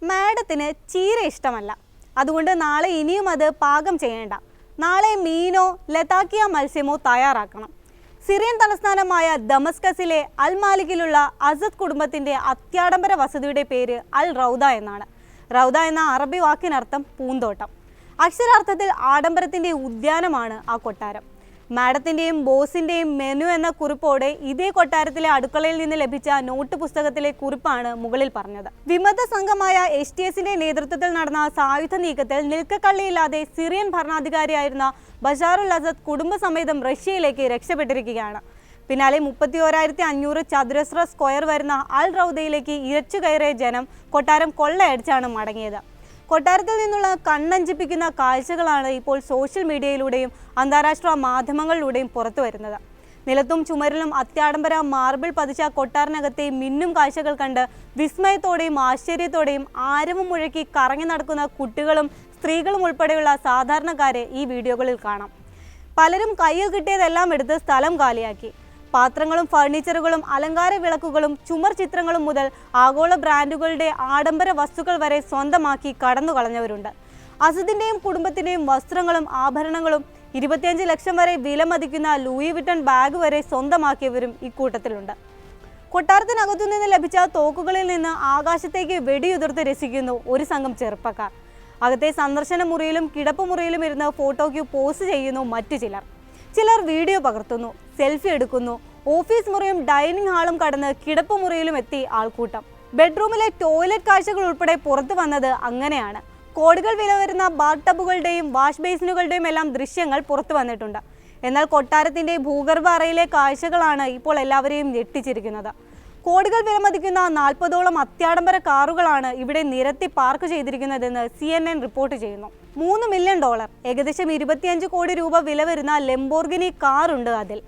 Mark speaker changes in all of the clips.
Speaker 1: മാഡത്തിന് ചീര ഇഷ്ടമല്ല. അതുകൊണ്ട് നാളെ ഇനിയും അത് പാകം ചെയ്യേണ്ട. നാളെ മീനോ ലതാക്കിയ മത്സ്യമോ തയ്യാറാക്കണം. സിറിയൻ തലസ്ഥാനമായ ദമസ്കസിലെ അൽ മാലിക്കിലുള്ള അസദ് കുടുംബത്തിൻ്റെ അത്യാഡംബര വസതിയുടെ പേര് അൽ റൗദ എന്നാണ്. റൗദ എന്ന അറബി വാക്കിനർത്ഥം പൂന്തോട്ടം. അക്ഷരാർത്ഥത്തിൽ ആഡംബരത്തിൻ്റെ ഉദ്യാനമാണ് ആ കൊട്ടാരം. മാഡത്തിൻ്റെയും ബോസിൻ്റെയും മെനു എന്ന കുറിപ്പോടെ ഇതേ കൊട്ടാരത്തിലെ അടുക്കളയിൽ നിന്ന് ലഭിച്ച നോട്ട് പുസ്തകത്തിലെ കുറിപ്പാണ് മുകളിൽ പറഞ്ഞത്. വിമത സംഘമായ HTSന്റെ നേതൃത്വത്തിൽ നടന്ന സായുധ നീക്കത്തിൽ നിൽക്കക്കള്ളിയില്ലാതെ സിറിയൻ ഭരണാധികാരിയായിരുന്ന ബഷാറുൽ അസദ് കുടുംബസമേതം റഷ്യയിലേക്ക് രക്ഷപ്പെട്ടിരിക്കുകയാണ്. പിന്നാലെ 31,500 ചതുരശ്ര സ്ക്വയർ വരുന്ന അൽ റൗദയിലേക്ക് ഇരച്ചു കയറിയ ജനം കൊട്ടാരം കൊള്ളയടിച്ചാണ് മടങ്ങിയത്. കൊട്ടാരത്തിൽ നിന്നുള്ള കണ്ണഞ്ചിപ്പിക്കുന്ന കാഴ്ചകളാണ് ഇപ്പോൾ സോഷ്യൽ മീഡിയയിലൂടെയും അന്താരാഷ്ട്ര മാധ്യമങ്ങളിലൂടെയും പുറത്തു വരുന്നത്. നിലത്തും ചുമരിലും അത്യാഡംബര മാർബിൾ പതിച്ച കൊട്ടാരനകത്തെ മിന്നും കാഴ്ചകൾ കണ്ട് വിസ്മയത്തോടെയും ആശ്ചര്യത്തോടെയും ആരവം മുഴക്കി കറങ്ങി നടക്കുന്ന കുട്ടികളും സ്ത്രീകളും ഉൾപ്പെടെയുള്ള സാധാരണക്കാരെ ഈ വീഡിയോകളിൽ കാണാം. പലരും കയ്യിൽ കിട്ടിയതെല്ലാം എടുത്ത് സ്ഥലം കാലിയാക്കി. പാത്രങ്ങളും ഫർണിച്ചറുകളും അലങ്കാര വിളക്കുകളും ചുമർ ചിത്രങ്ങളും മുതൽ ആഗോള ബ്രാൻഡുകളുടെ ആഡംബര വസ്തുക്കൾ വരെ സ്വന്തമാക്കി കടന്നു കളഞ്ഞവരുണ്ട്. അസദിന്റെയും കുടുംബത്തിന്റെയും വസ്ത്രങ്ങളും ആഭരണങ്ങളും 25 ലക്ഷം വരെ വില മതിക്കുന്ന ലൂയി വിട്ടൺ ബാഗ് വരെ സ്വന്തമാക്കിയവരും ഇക്കൂട്ടത്തിലുണ്ട്. കൊട്ടാരത്തിനകത്തു നിന്ന് ലഭിച്ച തോക്കുകളിൽ നിന്ന് ആകാശത്തേക്ക് വെടിയുതിർത്ത് രസിക്കുന്നു ഒരു സംഘം ചെറുപ്പക്കാർ. അകത്തെ സന്ദർശന മുറിയിലും കിടപ്പുമുറിയിലും ഇരുന്ന് ഫോട്ടോയ്ക്ക് പോസ്റ്റ് ചെയ്യുന്നു മറ്റു ചിലർ വീഡിയോ പകർത്തുന്നു, സെൽഫി എടുക്കുന്നു. ഓഫീസ് മുറിയും ഡൈനിങ് ഹാളും കടന്ന് കിടപ്പുമുറിയിലും എത്തി ആൾക്കൂട്ടം. ബെഡ്റൂമിലെ ടോയ്ലറ്റ് കാഴ്ചകൾ ഉൾപ്പെടെ പുറത്തു വന്നത് അങ്ങനെയാണ്. കോടികൾ വില വരുന്ന ബാത്ത് ടബുകളുടെയും വാഷ് ബേസിനുകളുടെയും എല്ലാം ദൃശ്യങ്ങൾ പുറത്തു വന്നിട്ടുണ്ട്. എന്നാൽ കൊട്ടാരത്തിന്റെ ഭൂഗർഭ അറയിലെ കാഴ്ചകളാണ് ഇപ്പോൾ എല്ലാവരെയും ഞെട്ടിച്ചിരിക്കുന്നത്. കോടികൾ വിലമതിക്കുന്ന 40ഓളം അത്യാഡംബര കാറുകളാണ് ഇവിടെ നിരത്തി പാർക്ക് ചെയ്തിരിക്കുന്നതെന്ന് CNN റിപ്പോർട്ട് ചെയ്യുന്നു. $3 മില്യൺ, ഏകദേശം 25 കോടി രൂപ വില വരുന്ന ലംബോർഗിനി കാറുണ്ട്. അതിൽ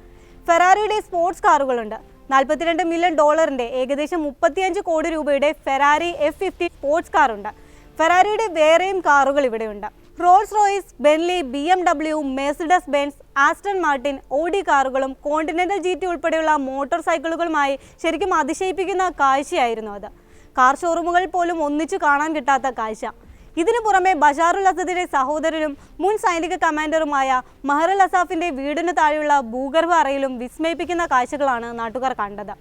Speaker 1: ഫെറാറിയുടെ സ്പോർട്സ് കാറുകളുണ്ട്. $42 മില്യൺ, ഏകദേശം 35 കോടി രൂപയുടെ ഫെറാറി F50 സ്പോർട്സ് കാറുണ്ട്. ഫെറാറിയുടെ വേറെയും കാറുകൾ ഇവിടെയുണ്ട്. Rolls Royce, Bentley, BMW, Mercedes Benz, Aston Martin, Audi കാറുകളും കോണ്ടിനെന്റൽ GT ഉൾപ്പെടെയുള്ള മോട്ടോർ സൈക്കിളുകളുമായി ശരിക്കും അതിശയിപ്പിക്കുന്ന കാഴ്ചയായിരുന്നു അത്. കാർ ഷോറൂമുകളിൽ പോലും ഒന്നിച്ചു കാണാൻ കിട്ടാത്ത കാഴ്ച. ഇതിനു പുറമെ ബഷാറുൽ അസദിന്റെ സഹോദരനും മുൻ സൈനിക കമാൻഡറുമായ മഹർ അൽ അസാഫിന്റെ വീടിന് താഴെയുള്ള ഭൂഗർഭ അറയിലും വിസ്മയിപ്പിക്കുന്ന കാഴ്ചകളാണ് നാട്ടുകാർ കണ്ടത്.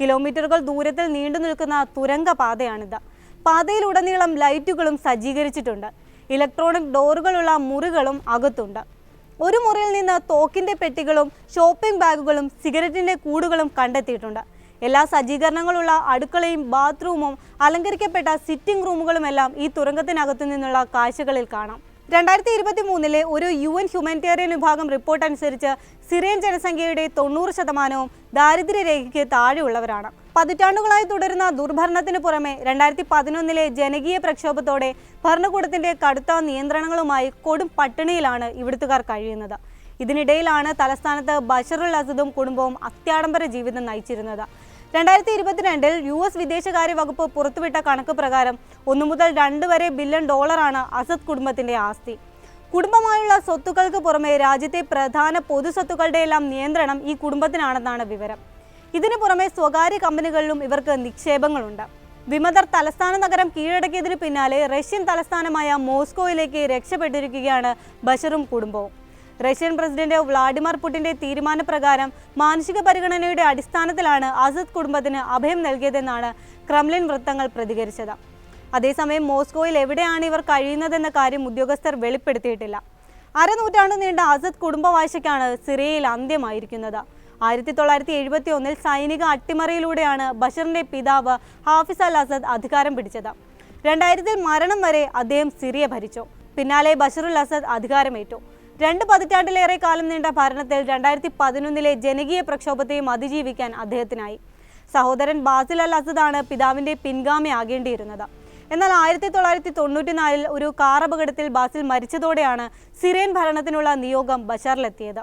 Speaker 1: കിലോമീറ്ററുകൾ ദൂരത്തിൽ നീണ്ടു നിൽക്കുന്ന തുരങ്ക പാതയാണിത്. പാതയിലുടനീളം ലൈറ്റുകളും സജ്ജീകരിച്ചിട്ടുണ്ട്. ഇലക്ട്രോണിക് ഡോറുകളുള്ള മുറികളും അകത്തുണ്ട്. ഒരു മുറിയിൽ നിന്ന് തോക്കിന്റെ പെട്ടികളും ഷോപ്പിംഗ് ബാഗുകളും സിഗരറ്റിന്റെ കൂടുകളും കണ്ടെത്തിയിട്ടുണ്ട്. എല്ലാ സജ്ജീകരണങ്ങളുള്ള അടുക്കളയും ബാത്റൂമും അലങ്കരിക്കപ്പെട്ട സിറ്റിംഗ് റൂമുകളുമെല്ലാം ഈ തുരങ്കത്തിനകത്തു നിന്നുള്ള കാഴ്ചകളിൽ കാണാം. 2023 ഒരു UN ഹ്യൂമാനിറ്റേറിയൻ വിഭാഗം റിപ്പോർട്ട് അനുസരിച്ച് സിറിയൻ ജനസംഖ്യയുടെ 90% ദാരിദ്ര്യരേഖയ്ക്ക് താഴെയുള്ളവരാണ്. പതിറ്റാണ്ടുകളായി തുടരുന്ന ദുർഭരണത്തിന് പുറമെ 2011 ജനകീയ പ്രക്ഷോഭത്തോടെ ഭരണകൂടത്തിന്റെ കടുത്ത നിയന്ത്രണങ്ങളുമായി കൊടും പട്ടിണിയിലാണ് ഇവിടുത്തുകാർ കഴിയുന്നത്. ഇതിനിടയിലാണ് തലസ്ഥാനത്ത് ബഷറുൽ അസദും കുടുംബവും അത്യാഡംബര ജീവിതം നയിച്ചിരുന്നത്. 2022 US വിദേശകാര്യ വകുപ്പ് പുറത്തുവിട്ട കണക്ക് പ്രകാരം 1 മുതൽ 2 വരെ ബില്യൺ ഡോളറാണ് അസദ് കുടുംബത്തിന്റെ ആസ്തി. കുടുംബമായുള്ള സ്വത്തുക്കൾക്ക് പുറമെ രാജ്യത്തെ പ്രധാന പൊതു സ്വത്തുക്കളുടെയെല്ലാം നിയന്ത്രണം ഈ കുടുംബത്തിനാണെന്നാണ് വിവരം. ഇതിനു പുറമെ സ്വകാര്യ കമ്പനികളിലും ഇവർക്ക് നിക്ഷേപങ്ങളുണ്ട്. വിമതർ തലസ്ഥാന നഗരം കീഴടക്കിയതിനു പിന്നാലെ റഷ്യൻ തലസ്ഥാനമായ മോസ്കോയിലേക്ക് രക്ഷപ്പെട്ടിരിക്കുകയാണ് ബഷറും കുടുംബവും. റഷ്യൻ പ്രസിഡന്റ് വ്ളാഡിമിർ പുടിന്റെ തീരുമാനപ്രകാരം മാനുഷിക പരിഗണനയുടെ അടിസ്ഥാനത്തിലാണ് അസദ് കുടുംബത്തിന് അഭയം നൽകിയതെന്നാണ് ക്രെംലിൻ വൃത്തങ്ങൾ പ്രതികരിച്ചത്. അതേസമയം മോസ്കോയിൽ എവിടെയാണ് ഇവർ കഴിയുന്നതെന്ന കാര്യം ഉദ്യോഗസ്ഥർ വെളിപ്പെടുത്തിയിട്ടില്ല. അരനൂറ്റാണ്ട് നീണ്ട അസദ് കുടുംബവാഴ്ചയ്ക്കാണ് സിറിയയിൽ അന്ത്യമായിരിക്കുന്നത്. 1971 സൈനിക അട്ടിമറിയിലൂടെയാണ് ബഷറിന്റെ പിതാവ് ഹാഫിസ് അൽ അസദ് അധികാരം പിടിച്ചത്. 2000 മരണം വരെ അദ്ദേഹം സിറിയ ഭരിച്ചു. പിന്നാലെ ബഷറുൽ അസദ് അധികാരമേറ്റു. 2 പതിറ്റാണ്ടിലേറെ കാലം നീണ്ട ഭരണത്തിൽ 2011 ജനകീയ പ്രക്ഷോഭത്തെയും അതിജീവിക്കാൻ അദ്ദേഹത്തിനായി. സഹോദരൻ ബാസിൽ അൽ അസദാണ് പിതാവിന്റെ പിൻഗാമിയാകേണ്ടിയിരുന്നത്. എന്നാൽ 1994 ഒരു കാർ അപകടത്തിൽ ബാസിൽ മരിച്ചതോടെയാണ് സിറിയൻ ഭരണത്തിനുള്ള നിയോഗം ബഷറിലെത്തിയത്.